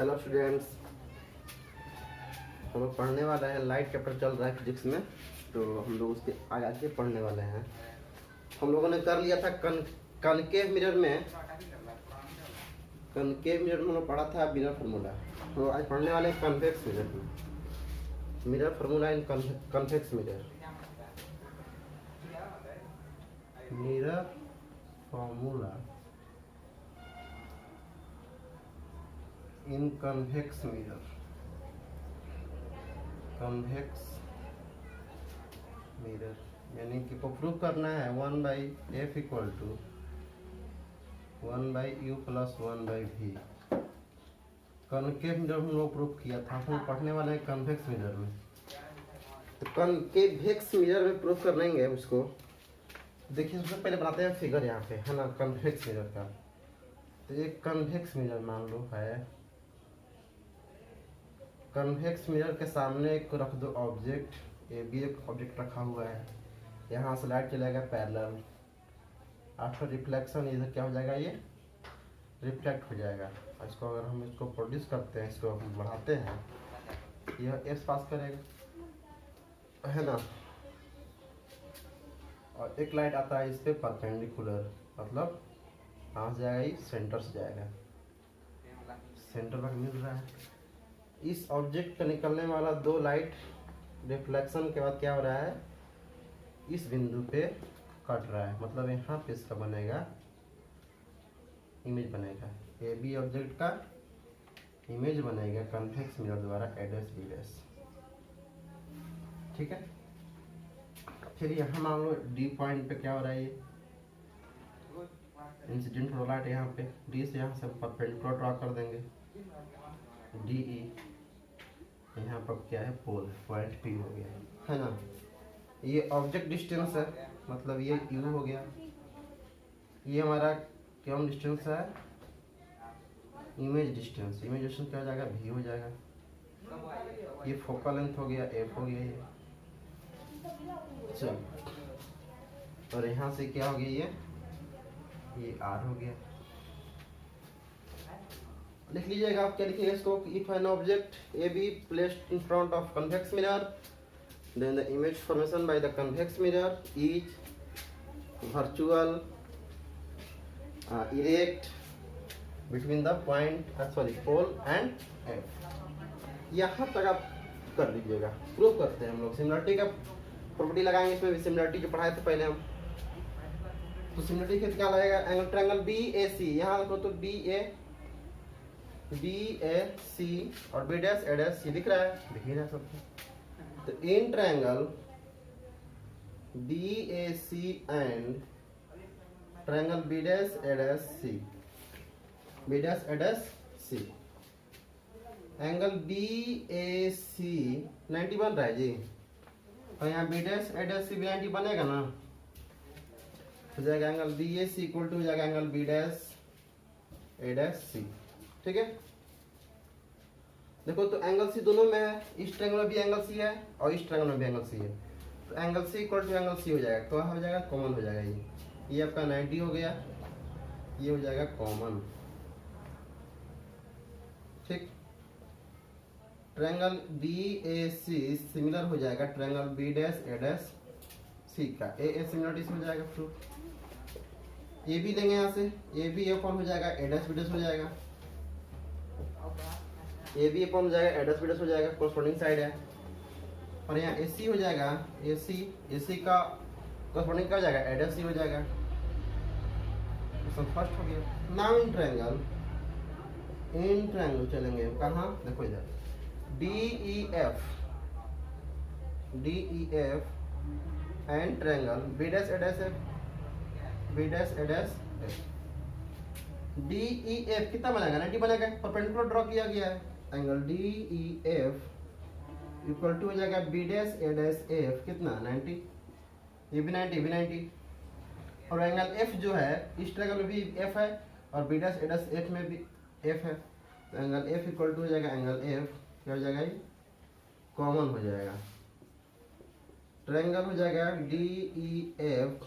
Hello students, हम लोग पढ़ने वाले हैं। लाइट चैप्टर चल रहा है फिजिक्स में, तो हम लोग उसके आगे पढ़ने वाले हैं। हम लोगों ने कर लिया था कनकेव मिरर में। कनकेव मिरर में हम लोग पढ़ा था मिरर फार्मूला। तो आज पढ़ने वाले हैं कन्वेक्स मिरर में। Mirror formula in convex mirror. Mirror formula in convex mirror. Convex mirror यानी कि को प्रूव करना है 1/f equal to 1/u plus 1/v। Concave mirror हम लोग प्रूव किया था, हम पढ़ने वाले हैं कन्वेक्स मिरर में। तो कनकेवेक्स मिरर में प्रूव कर लेंगे उसको। देखिए सबसे पहले बनाते हैं फिगर यहाँ पे, है ना, कन्वेक्स मिरर का। तो एक कन्वेक्स मिरर मान लो है। कन्वेक्स मिरर के सामने एक रख दो ऑब्जेक्ट, ये भी एक ऑब्जेक्ट रखा हुआ है। यहाँ से लाइट चलेगा पैरेलल। आफ्टर रिफ्लेक्शन इधर क्या हो जाएगा, ये रिफ्लेक्ट हो जाएगा। इसको अगर हम इसको प्रोड्यूस करते हैं, इसको हम बढ़ाते हैं, यह एस पास करेगा, है ना। और एक लाइट आता है इस पे परपेंडिकुलर, मतलब कहाँ से जाएगा, ये सेंटर से जाएगा। सेंटर तक मिल रहा है। इस ऑब्जेक्ट का निकलने वाला दो लाइट रिफ्लेक्शन के बाद क्या हो रहा है, इस बिंदु पे कट रहा है। मतलब यहाँ पे इसका बनेगा इमेज बनेगा, ए बी ऑब्जेक्ट का इमेज बनेगा कन्वेक्स मिरर द्वारा ए डैश बी डैश। ठीक है। फिर यहाँ मान लो डी पॉइंट पे क्या हो रहा है, ये इंसिडेंट हो लाइट यहाँ पे। डी से यहाँ से परपेंडिकुलर ड्रॉ कर देंगे, डी ई। यहाँ पर क्या है, पोल पॉइंट पी हो गया, है ना। ये ऑब्जेक्ट डिस्टेंस है, मतलब ये यू हो गया। ये हमारा क्या डिस्टेंस है, इमेज डिस्टेंस। इमेज डिस्टेंस क्या हो जाएगा, भी हो जाएगा। ये फोकल लेंथ हो गया, एफ हो गया ये। चल, और यहाँ से क्या हो गया, ये आर हो गया। लिख लीजिएगा आप, क्या लिखिएगा इसको, if an object A be placed in front of convex mirror, then the image formation by the convex mirror is virtual erect between the pole and f। यहाँ तक आप कर लीजिएगा। प्रूव करते हैं हम लोग, सिमिलरिटी का प्रॉपर्टी लगाएंगे इसमें भी। सिमिलरिटी जो पढ़ाए थे पहले हम, तो सिमिलरिटी के क्या लगेगा, angle triangle B A C. यहाँ देखो तो बी ए सी और B dash A dash C दिख रहा है, दिख ही रहा है सबको। तो in triangle B A C and triangle B dash A dash C, B dash A dash C, angle B A C 90 बन रहा है जी। और यहाँ B dash A dash C भी 90 बनेगा ना, हो जाएगा angle B A C equal to हो जाएगा angle B dash A dash C. ठीक है। देखो तो एंगल सी दोनों में है, इस ट्रायंगल में भी एंगल सी है और इस ट्रायंगल में भी एंगल सी है। तो angle C equal to angle C हो जाएगा, तो हो जाएगा कॉमन हो जाएगा। ये आपका 90 हो गया, ये हो जाएगा कॉमन। ठीक। Triangle B A C similar हो जाएगा triangle B dash A dash सी का। ए सिमिलरिटी हो जाएगा प्रूफ। ये भी लेंगे यहाँ से, ए भी ए फॉर्म हो जाएगा, ए डैश बी डैश हो जाएगा। ए बी अपॉन हो जाएगा, एडस बीडस हो जाएगा, कोरस्पोंडिंग साइड है। और यहाँ ए सी हो जाएगा, ए सी का कोरस्पोंडिंग क्या हो जाएगा, एडस सी हो जाएगा। फर्स्ट हो गया। नाउ इन ट्रायंगल चलेंगे कहाँ, देखो इधर D E F and triangle B dash A dash F, B dash A dash F. D E F कितना बनेगा, 90 बनेगा, परपेंडिकुलर ड्रॉ किया गया है। Angle D E F equal to हो जाएगा B dash A dash F, कितना 90, ये भी 90, भी 90। और एंगल एफ जो है इस ट्रायंगल में भी एफ है और B dash A dash F में भी एफ है। तो एंगल एफ इक्वल टू हो जाएगा एंगल एफ, क्या हो जाएगा, ये कॉमन हो जाएगा। ट्रायंगल हो जाएगा डी ई एफ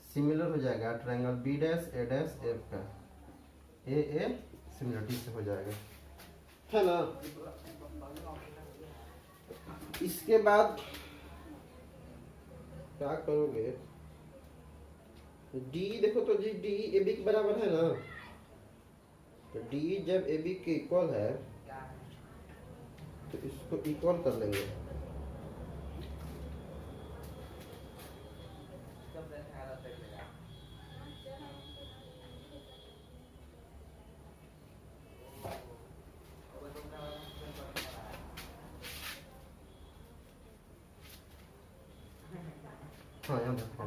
सिमिलर हो जाएगा triangle B dash A dash F का, ए सिमिलरिटी से हो जाएगा। है ना। इसके बाद क्या करोगे, डी देखो तो जी डी ए बी के बराबर है ना, तो डी जब ए बी के इक्वल है तो इसको इक्वल कर लेंगे। हाँ यहाँ देखो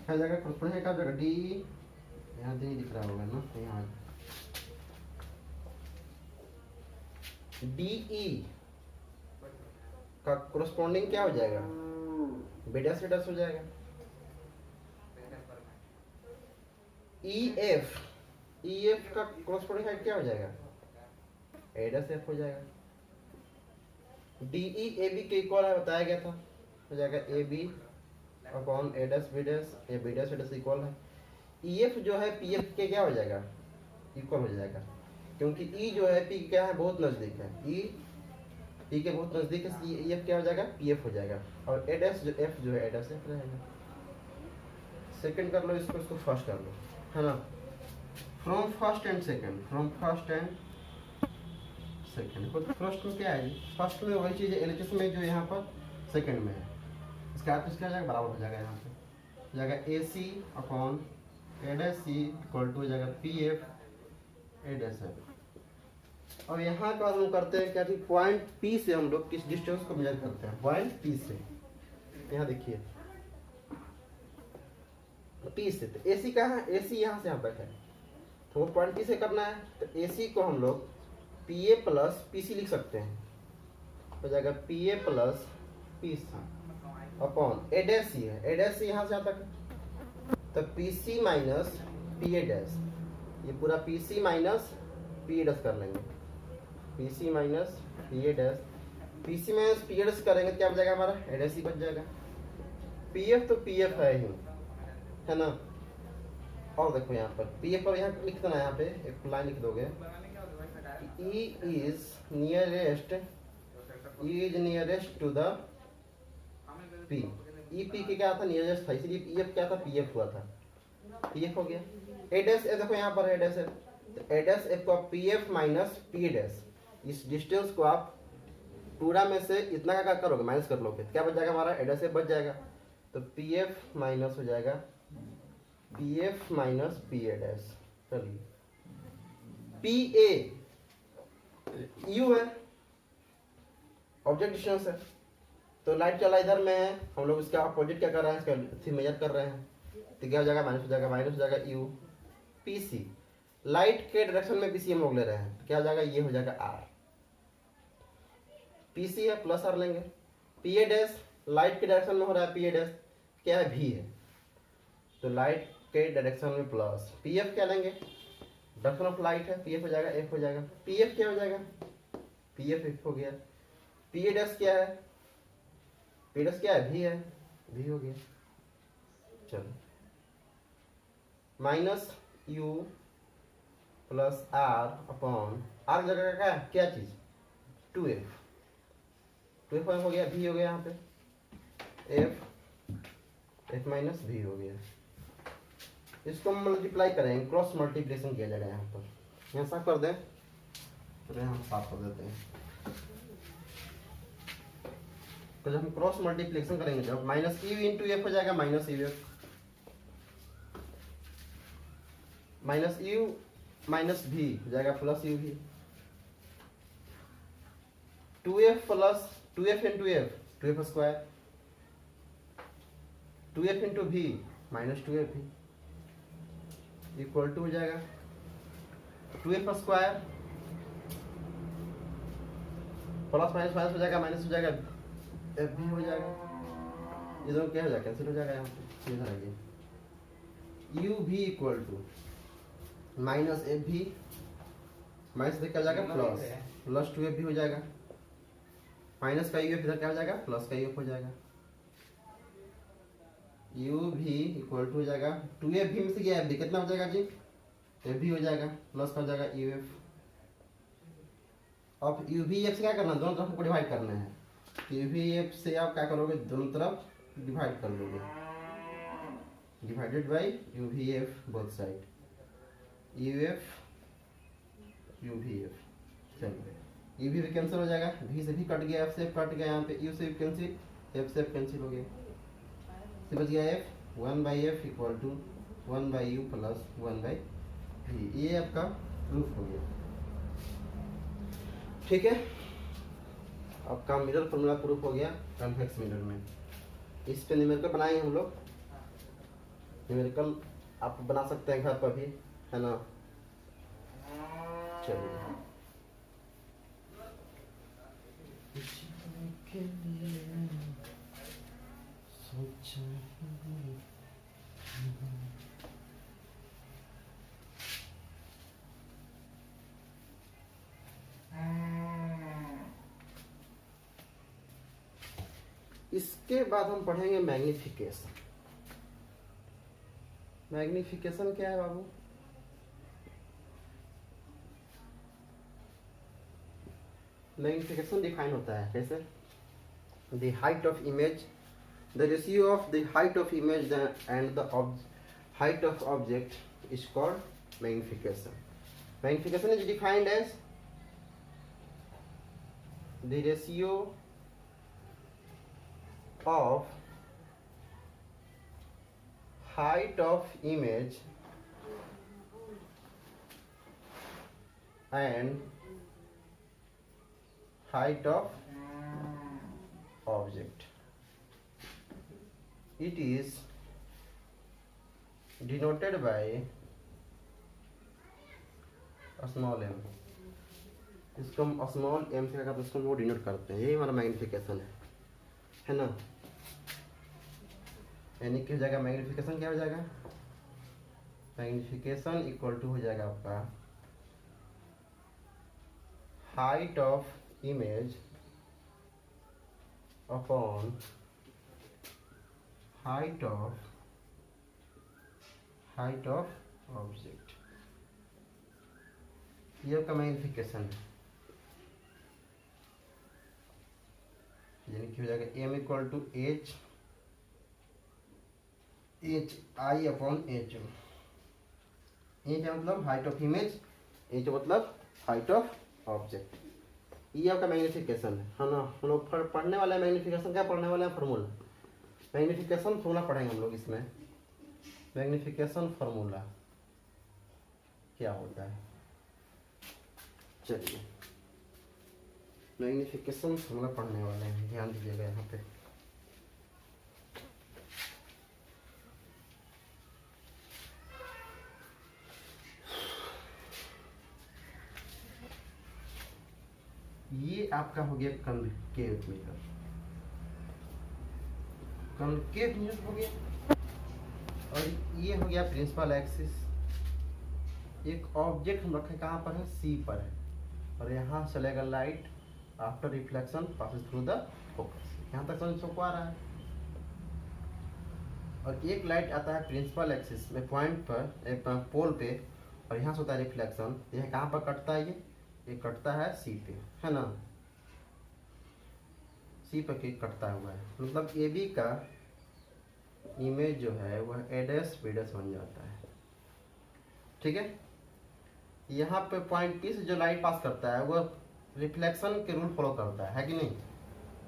क्या जगह खुद है, क्या जगह डी, यहाँ तो नहीं दिख रहा होगा ना, तो यहाँ डी ई का कोरस्पॉन्डिंग क्या हो जाएगा, बेटा से डस हो जाएगा। ई एफ का कोरस्पॉन्डिंग हाइट क्या हो जाएगा, एडस एफ हो जाएगा। डी ई ए बी के इक्वल है, बताया गया था, हो जाएगा A B upon A dash B dash, A B dash A dash equal है। ई एफ जो है पी एफ के क्या हो जाएगा, इक्वल हो जाएगा, क्योंकि ई जो है पी क्या है, बहुत नजदीक है, ई पी के बहुत नजदीक है, ई एफ क्या हो जाएगा, पी एफ हो जाएगा। और एडस जो एफ जो है एडस एफ रहेगा। सेकंड कर लो इसको फर्स्ट कर लो, है ना। From first and second, from first and second, first में क्या है जी, फर्स्ट में वही चीज एलएचएस में जो यहाँ पर सेकंड में है, इसका अर्थ क्या हो जाएगा, बराबर हो जाएगा, यहाँ पे हो जाएगा A C upon A dash C equal to हो जाएगा पी एफ एडस एफ। और यहाँ का हम करते हैं क्या, पॉइंट पी से हम लोग किस डिस्टेंस को मेजर करते हैं, पॉइंट पी से। यहाँ देखिए पी से, तो ए सी कहाँ है, ए सी यहाँ से यहाँ तक है, तो पॉइंट पी से करना है, तो ए सी को हम लोग P A plus P C लिख सकते हैं, हो जाएगा P A plus P C upon A dash C है, ए डैश सी यहाँ से यहाँ तक, तो P C minus P A dash, ये पूरा P C minus P A dash कर लेंगे, P C minus P A dash, P C minus P A dash करेंगे तो क्या बच जाएगा हमारा, ए डैश ही बच जाएगा। पी एफ तो पी एफ है ही, है ना। और देखो यहाँ पर पी एफ पर यहाँ लिख देना, यहाँ पे एक लाइन लिख दोगे, E is nearest to the P, E P के क्या था, नियरेस्ट था, इसलिए पी एफ क्या था, पी एफ हुआ था, पी एफ हो गया। ए डैश ए देखो यहाँ पर ए डैश है, तो ए डैश एफ को आप P F minus P dash, इस डिस्टेंस को आप पूरा में से इतना का करोगे, माइनस कर लोगे, क्या बच जाएगा हमारा, ए डैश एफ बच जाएगा, तो पी एफ माइनस हो जाएगा P F minus P A dash. चलिए पी ए यू है, ऑब्जेक्ट डिस्टेंस है, तो लाइट चला इधर में है, हम लोग इसका अपोजिट क्या कर रहे हैं, इसका मेजर कर रहे हैं, तो क्या हो जाएगा, माइनस हो जाएगा यू। पी सी लाइट के डायरेक्शन में पीसी हम लोग ले रहे हैं, तो क्या हो जाएगा, ये हो जाएगा आर, पीसी है प्लस आर लेंगे। पी ए डैश लाइट के डायरेक्शन में हो रहा है, पी ए डैश क्या है, भी है, तो लाइट के डायरेक्शन में प्लस, पी एफ क्या लेंगे, डायरेक्शन ऑफ लाइट है, पी एफ हो जाएगा एफ हो जाएगा, पी एफ क्या हो जाएगा, पी एफ हो गया। पी ए डैश क्या है, पी डैश क्या है, भी है, भी हो गया। चलो minus u plus r upon r जगह का क्या चीज, टू एफ, टू एफ हो गया, भी हो गया, यहाँ पे एफ माइनस भी हो गया। इसको मल्टीप्लाई करेंगे, क्रॉस मल्टीप्लिकेशन किया जाएगा, यहाँ पर यहाँ साफ कर दें, तो यहाँ साफ कर देते हैं। तो जब हम क्रॉस मल्टीप्लिकेशन करेंगे, जब माइनस यू इंटू एफ हो जाएगा, minus u f, minus u minus v हो जाएगा plus u v, two f plus two f into f, two f square, two f into v minus two f v equal to हो जाएगा two f square plus minus minus हो जाएगा, minus हो जाएगा, F भी हो जाएगा, ये दोनों क्या हो जाएगा, कैंसिल हो जाएगा, यहाँ पे इधर आइए, यू भी इक्वल टू माइनस एफ भी, माइनस से क्या हो जाएगा प्लस, प्लस टू एफ भी हो जाएगा, माइनस का यू एफ इधर क्या हो जाएगा, प्लस का यू एफ हो जाएगा, यू भी इक्वल टू हो जाएगा टू एफ भी में से क्या एफ भी कितना हो जाएगा जी, एफ भी हो जाएगा, प्लस का हो जाएगा यू एफ, अब यूवीएफ से क्या करना है, दोनों तरफ को डिवाइड करना है। यूवीएफ से आप क्या करोगे, दोनों तरफ डिवाइड कर लोगे, divided by UVF both side, UF UVF. चलिए यूवी भी कैंसिल हो जाएगा, वी से भी कट गया, एफ से कट गया, यहाँ पे यू से कैंसिल, एफ से कैंसिल हो गया, बच गया F, 1/f equal to 1/u plus 1/v। ये आपका प्रूफ हो गया। ठीक है, आपका मिरर फॉर्मूला प्रूफ हो गया कॉन्वेक्स मिरर में। इस पे न्यूमेरिकल बनाएंगे हम लोग, न्यूमेरिकल आप बना सकते हैं घर पर भी, है ना। चलिए इसके बाद हम पढ़ेंगे मैग्निफिकेशन। मैग्निफिकेशन क्या है बाबू? मैग्निफिकेशन डिफाइन होता है कैसे, the height of image, the ratio of the height of image and the height of object is called magnification. Magnification is defined as the ratio of height of image and height of object. It is denoted by small m। इसको हम small m से क्या करते हैं, इसको वो denote करते हैं, यही हमारा मैग्निफिकेशन है ना। यानी कि हो जाएगा मैग्निफिकेशन, क्या हो जाएगा, मैग्निफिकेशन इक्वल टू हो जाएगा आपका height of image upon height of object. ये आपका मैग्निफिकेशन है, यानी कि हो जाएगा m equal to H I upon H. H मतलब हाइट ऑफ इमेज, एच मतलब हाइट ऑफ ऑब्जेक्ट। ये आपका मैग्निफिकेशन है ना। हम लोग पढ़ने वाले हैं मैग्निफिकेशन, क्या पढ़ने वाले हैं, फार्मूला। मैग्निफिकेशन फार्मूला पढ़ेंगे हम लोग इसमें। मैग्निफिकेशन फार्मूला क्या होता है, चलिए मैग्निफिकेशन फार्मूला पढ़ने वाले हैं, ध्यान दीजिएगा यहाँ पे। ये आपका हो गया कनकेव मिरर, कनकेव मिरर हो गया। और ये हो गया प्रिंसिपल एक्सिस। एक ऑब्जेक्ट हम रखे कहाँ पर है, सी पर है, और यहाँ चलेगा light after reflection passes through the focus. यहाँ तक समझ सबको आ रहा है। और एक लाइट आता है प्रिंसिपल एक्सिस में पॉइंट पर, एक पोल पे, और यहाँ से होता है रिफ्लेक्शन। यह कहाँ पर कटता है, ये कटता है सी पे, है ना। सी पर कटता हुआ है, मतलब ए बी का इमेज जो है वह ए डैश बी डैश बन जाता है। ठीक है, यहाँ पे पॉइंट पी से जो लाइट पास करता है वह रिफ्लेक्शन के रूल फॉलो करता है कि नहीं।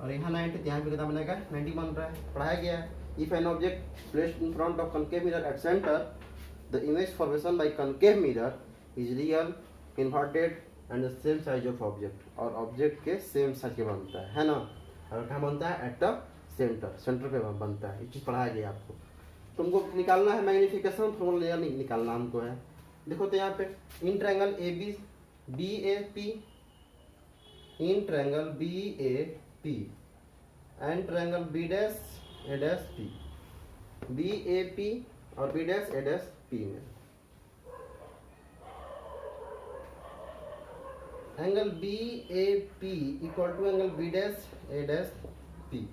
और यहाँ 90, यहाँ पे कितना बनेगा, 90 बन रहा है, पढ़ाया गया है। If an object placed in front of concave mirror at centre, the image formation by concave mirror is real, inverted and the same size of object. और ऑब्जेक्ट के सेम साइज के बनता है ना। और कहाँ बनता है, एट द सेंटर, सेंटर पे बनता है। ये चीज़ पढ़ाया गया आपको। तुमको निकालना है मैग्निफिकेशन फॉर्मूला, नहीं निकालना हमको है। देखो तो यहाँ पे in triangle A B B A P, in triangle B A P and triangle B dash A dash P, B A P और B dash A dash P में angle B A P equal to angle B dash A dash P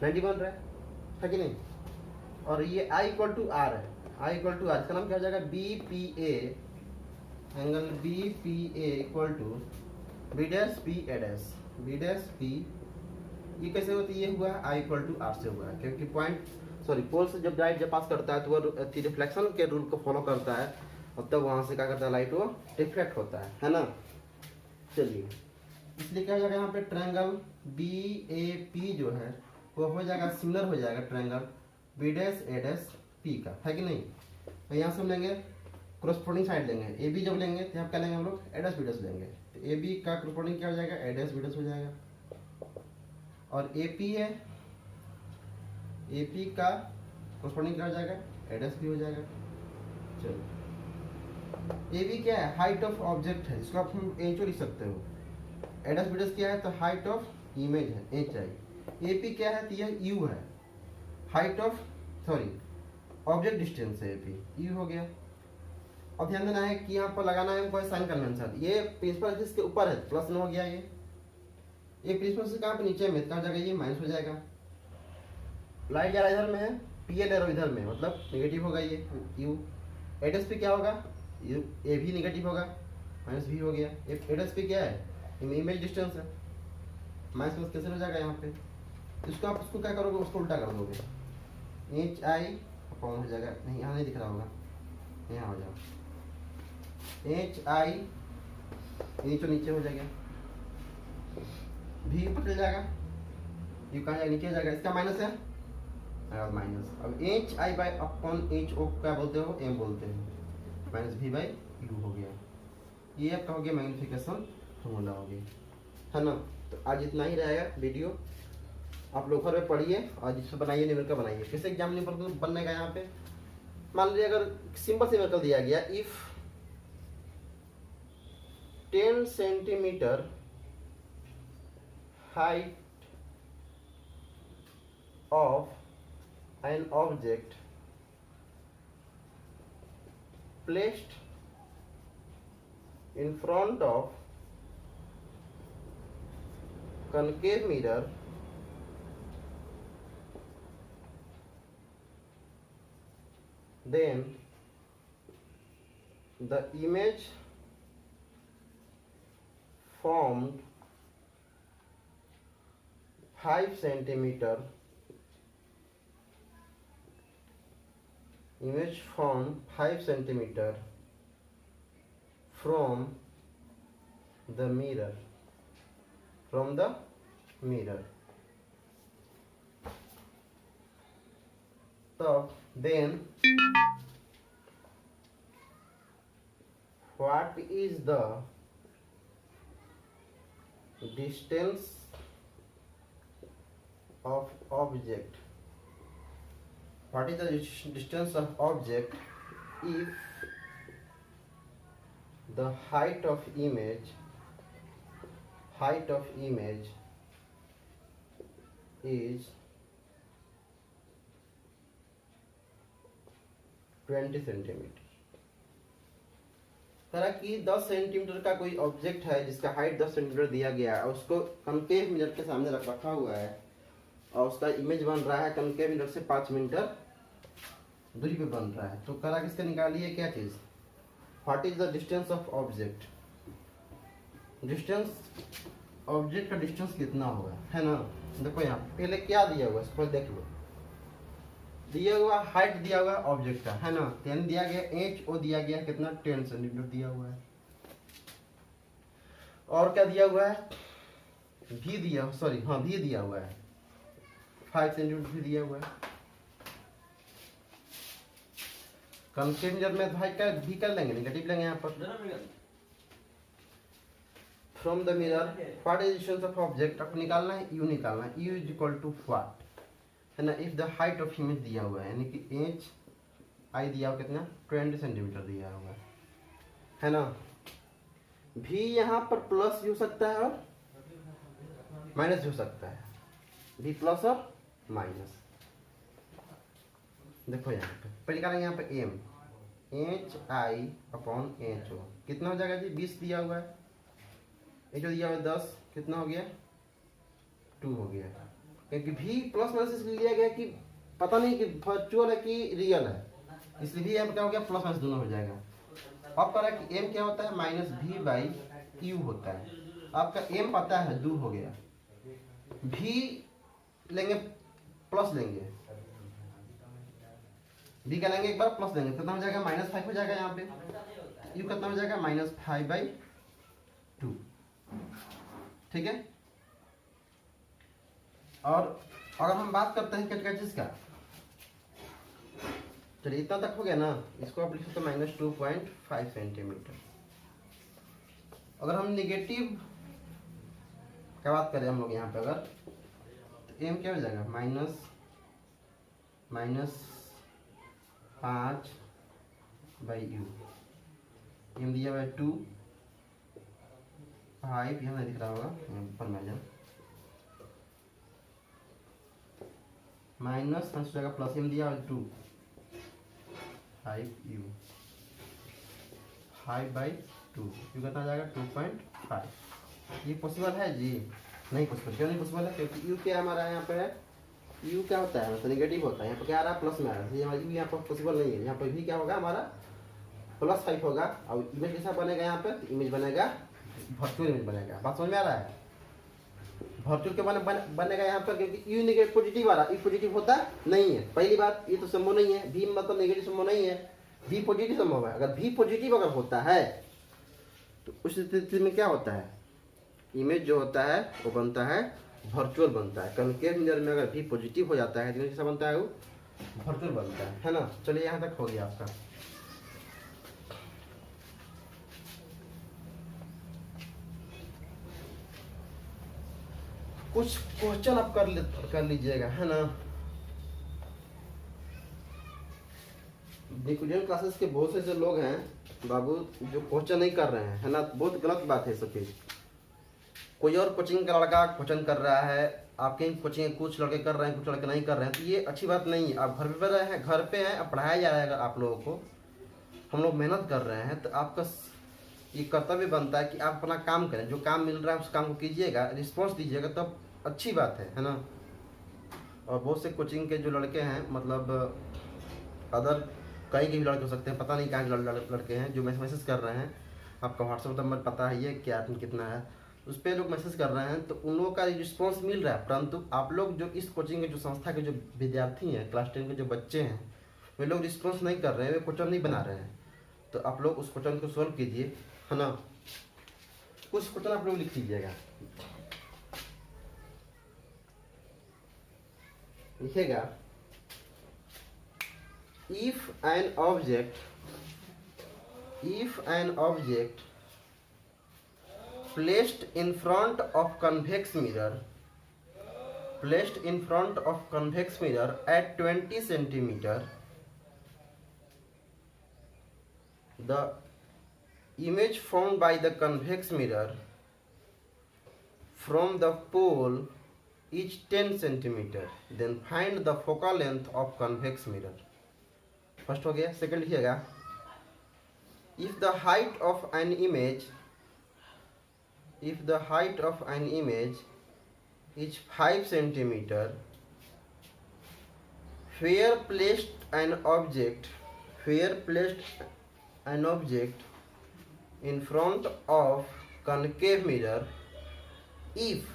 90 बन रहा है कि नहीं। और ये I equal to R है, I इक्वल टू आर, इसका नाम क्या हो जाएगा, B P A angle B P A equal to B dash P A dash, B dash P, ये कैसे होती है, ये हुआ आई इक्वल टू आर से हुआ है, क्योंकि पॉइंट सॉरी पोल से जब लाइट जब पास करता है तो वो रिफ्लेक्शन के रूल को फॉलो करता है, और तब वहां से क्या करता है, लाइट वो रिफ्लेक्ट होता है ना। चलिए, इसलिए क्या हो जाएगा यहाँ पे ट्रायंगल बी ए पी जो है वो हो जाएगा सिमिलर हो जाएगा triangle B dash A dash P का, है कि नहीं। तो यहाँ से हम लेंगे कोरस्पोंडिंग साइड लेंगे, ए बी जब लेंगे तो यहाँ क्या लेंगे हम लोग, ए डैश बी डैश लेंगे, तो ए बी का कोरस्पोंडिंग क्या हो जाएगा, ए डैश बी डैश हो जाएगा। और ए पी है, ए पी का कोरस्पोंडिंग क्या हो जाएगा, ए डैश भी हो जाएगा। चलो, ए बी क्या है, हाइट ऑफ ऑब्जेक्ट है, इसको आप हम एच ओ लिख सकते हो। ए डैश बी डैश क्या है, तो हाइट ऑफ इमेज है, एच आई। ए पी क्या है, तो यह यू है, height of sorry object distance है, ए पी यू हो गया। अब ध्यान देना है कि यहाँ पर लगाना है कोई साइन कन्वेंशन, ये प्रिंसिपल एक्सिस के ऊपर है, प्लस में हो गया, ये प्रिंसिपल एक्सिस कहाँ पे नीचे में, कहाँ जाएगा, ये माइनस हो जाएगा। लाइट जा रहा इधर में है, पी एल एरो इधर में, मतलब नेगेटिव होगा ये यू। एडस पे क्या होगा, यू ए भी नेगेटिव होगा, माइनस भी हो गया। एडस पे क्या है, इमेज डिस्टेंस है, माइनस प्लस कैसे हो जाएगा यहाँ पे, इसको आप उसको क्या करोगे, उसको उल्टा कर दोगे, एच आई अपॉन हो जाएगा, नहीं यहाँ नहीं दिख रहा होगा, यहाँ हो जाएगा एच आई, नीचे नीचे हो जाएगा, भी ऊपर चल जाएगा, यू कहाँ जाएगा, नीचे हो जाएगा, इसका माइनस है और माइनस। अब H I by upon H O क्या बोलते हो, एम बोलते हैं, माइनस भी बाई यू हो गया। ये आपका हो गया मैग्निफिकेशन फॉर्मूला हो गया, है ना। तो आज इतना ही रहेगा वीडियो, आप लोग घर में पढ़िए और जिससे बनाइए न्यूमेरिकल बनाइए। किस एग्जाम न्यूमेरिकल बनने का, यहाँ पे मान लीजिए अगर सिंपल से न्यूमेरिकल दिया गया, if 10 centimetre height of an object placed in front of concave mirror, then the image formed 5 centimeter, image formed 5 centimeter from the mirror, from the mirror. So then what is the distance of object, what is the distance of object if the height of image is 20 centimetre. करा कि 10 centimetre का कोई object है जिसका height 10 centimetre दिया गया है, उसको कनकेव मिरर के सामने रखा हुआ है और उसका इमेज बन रहा है कनकेव मिरर से 5 मीटर दूरी पे बन रहा है। तो करा किसका निकालिए, क्या चीज, what is the distance of object, distance object का डिस्टेंस कितना होगा, है ना। देखो यहाँ पहले क्या दिया हुआ है, देख लो, दिया हुआ हाइट दिया हुआ ऑब्जेक्ट का, है ना, 10 दिया गया, एच ओ दिया गया कितना 10 सेंटीमीटर दिया हुआ है, और क्या दिया हुआ है, भी दिया, सॉरी हाँ भी दिया हुआ है, 5 सेंटीमीटर भी दिया हुआ है। कंकेव मिरर में भाई का भी कर लेंगे, नेगेटिव लेंगे यहाँ पर, from the mirror what is distance of object, आपको निकालना है, यू निकालना है, U is equal to what, है ना, if the height of image दिया हुआ है, यानी कि एच आई दिया हुआ कितना 20 सेंटीमीटर दिया हुआ है ना। भी यहाँ पर प्लस भी हो सकता है और माइनस भी हो सकता है, भी प्लस और माइनस। देखो यहाँ पे पहले निकालेंगे, यहाँ पे M H I upon H O कितना हो जाएगा जी, 20 दिया हुआ है, एच ओ दिया हुआ है 10, कितना हो गया 2 हो गया, क्योंकि भी प्लस माइनस इसलिए लिया गया कि पता नहीं कि वर्चुअल है कि रियल है, इसलिए भी यहाँ पे क्या हो गया प्लस माइनस दोनों हो जाएगा। अब कह रहा है कि m क्या होता है, माइनस v बाई यू होता है। आपका m पता है, दूर हो गया, v लेंगे प्लस लेंगे, v क्या लेंगे एक बार प्लस लेंगे, कितना हो जाएगा -5 हो जाएगा यहाँ पे, u कितना हो जाएगा -5/2, ठीक है। और अगर हम बात करते हैं कैटकाइटिस का, चलिए इतना तक हो गया ना, इसको आप लिख सकते हैं -2.5 सेंटीमीटर। अगर हम निगेटिव क्या बात करें हम लोग यहाँ पे, अगर तो m क्या हो जाएगा -5/u, m दिया हुआ है 2, 5 यहाँ दिख रहा होगा ऊपर में जाए, माइनस हो जाएगा प्लस, m दिया हुआ है 2, 5u, 5/2, यू कितना जाएगा 2.5। ये पॉसिबल है जी? नहीं पॉसिबल। क्यों नहीं पॉसिबल है? क्योंकि यू क्या हमारा यहाँ पे है, यू क्या होता है, मतलब नेगेटिव होता है, यहाँ पे क्या आ रहा है प्लस में आ रहा है, यू यहाँ पर पॉसिबल नहीं है। यहाँ पर भी क्या होगा हमारा +5 होगा, और इमेज कैसा बनेगा यहाँ पे, इमेज बनेगा वर्चुअल इमेज बनेगा। बात समझ में आ रहा है? वर्चुअल के बनेगा यहाँ पर, क्योंकि यू नेगेटिव पॉजिटिव आ रहा है, यू पॉजिटिव होता नहीं है। पहली बात ये तो संभव नहीं है, भी मतलब नेगेटिव संभव नहीं है, भी पॉजिटिव संभव है। अगर भी पॉजिटिव अगर होता है तो उस स्थिति में क्या होता है, इमेज जो होता है वो बनता है वर्चुअल बनता है। कनकेव मिरर में अगर भी पॉजिटिव हो जाता है तो कैसा बनता है, वो वर्चुअल बनता है ना। चलिए यहाँ तक हो गया आपका। कुछ क्वेश्चन आप कर लीजिएगा, है ना। डिक्यूडियन क्लासेस के बहुत से लोग हैं बाबू जो क्वेश्चन नहीं कर रहे हैं, है ना। बहुत गलत बात है सब चीज। कोई और कोचिंग का लड़का क्वेश्चन कर रहा है, आपके कोचिंग कुछ लड़के कर रहे हैं, कुछ लड़के नहीं कर रहे हैं, तो ये अच्छी बात नहीं है। आप घर पे रहे हैं, घर पे हैं, अब पढ़ाया जा रहा है। अगर आप लोगों को, हम लोग मेहनत कर रहे हैं, तो आपका ये कर्तव्य बनता है कि आप अपना काम करें। जो काम मिल रहा है उस काम को कीजिएगा, रिस्पॉन्स दीजिएगा, तब अच्छी बात है ना। और बहुत से कोचिंग के जो लड़के हैं, मतलब अदर कहीं के भी लड़के हो सकते हैं, पता नहीं कहाँ के लड़के हैं, जो मैसेज कर रहे हैं। आपका व्हाट्सएप नंबर पता है ये क्या कितना है, उस पर लोग मैसेज कर रहे हैं, तो उन लोगों का रिस्पॉन्स मिल रहा है। परंतु आप लोग जो इस कोचिंग के जो संस्था के जो विद्यार्थी हैं, क्लास 10 के जो बच्चे हैं, वे लोग रिस्पॉन्स नहीं कर रहे हैं, वे क्वेश्चन नहीं बना रहे हैं। तो आप लोग उस क्वेश्चन को सोल्व कीजिए, है ना। कुछ क्वेश्चन आप लोग लिख लीजिएगा, लिखेगा if an object placed in front of convex mirror at 20 centimeter, the image formed by the convex mirror from the pole is 10 centimeter, then find the focal length of convex mirror। First हो गया। Second लिखिएगा, if the height of an image is 5 centimeter, where placed an object in front of concave mirror, if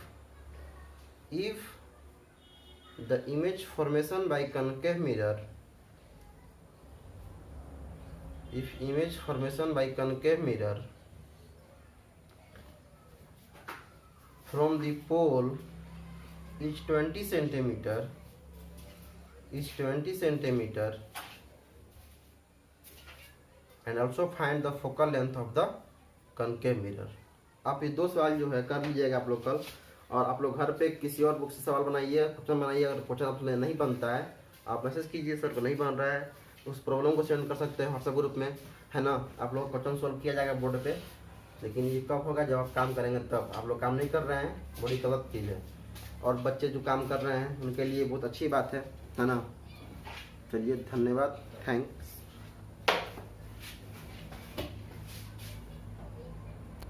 the image formation by concave mirror from the pole is 20 centimeter, and also find the focal length of the concave mirror। आप ये दो सवाल जो है कर लीजिएगा आप लोग कल, और आप लोग घर पे किसी और बुक से सवाल बनाइए, क्वेश्चन बनाइए। अगर क्वेश्चन आपसे नहीं बनता है, आप मैसेज कीजिए, सर को नहीं बन रहा है, उस प्रॉब्लम को सेंड कर सकते हैं व्हाट्सएप ग्रुप में, है ना। आप लोग क्वेश्चन सॉल्व किया जाएगा बोर्ड पे, लेकिन ये कब होगा, जब आप काम करेंगे तब। आप लोग काम नहीं कर रहे हैं, बड़ी गलत चीज़ है। और बच्चे जो काम कर रहे हैं उनके लिए बहुत अच्छी बात है ना। चलिए, धन्यवाद, थैंक्स।